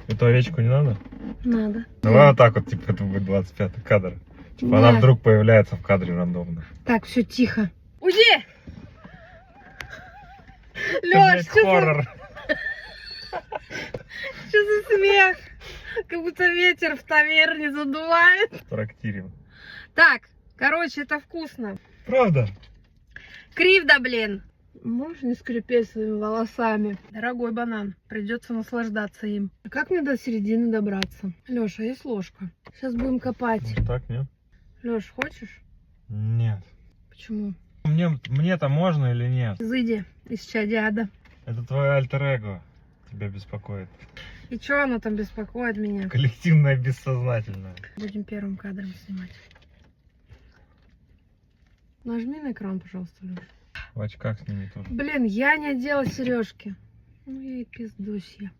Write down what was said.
Эту овечку не надо? Надо. Давай вот так вот, типа, это будет 25-й кадр. Типа, она вдруг появляется в кадре рандомно. Так, все, тихо. Уйди! Лёш, что хоррор. за смех? Как будто ветер в таверне задувает. В трактире. Так, короче, это вкусно. Правда? Кривда, блин. Можешь не скрипеть своими волосами? Дорогой банан, придется наслаждаться им. А как мне до середины добраться? Лёша, есть ложка? Сейчас будем копать. Вот так, нет? Лёш, хочешь? Нет. Почему? Мне-то можно или нет? Изыди из чадиада. Это твое альтер-эго тебя беспокоит. И чё оно там беспокоит меня? Коллективное бессознательное. Будем первым кадром снимать. Нажми на экран, пожалуйста, Лёш. В очках сними тоже. Блин, я не одела сережки. Ну я и пиздусь я.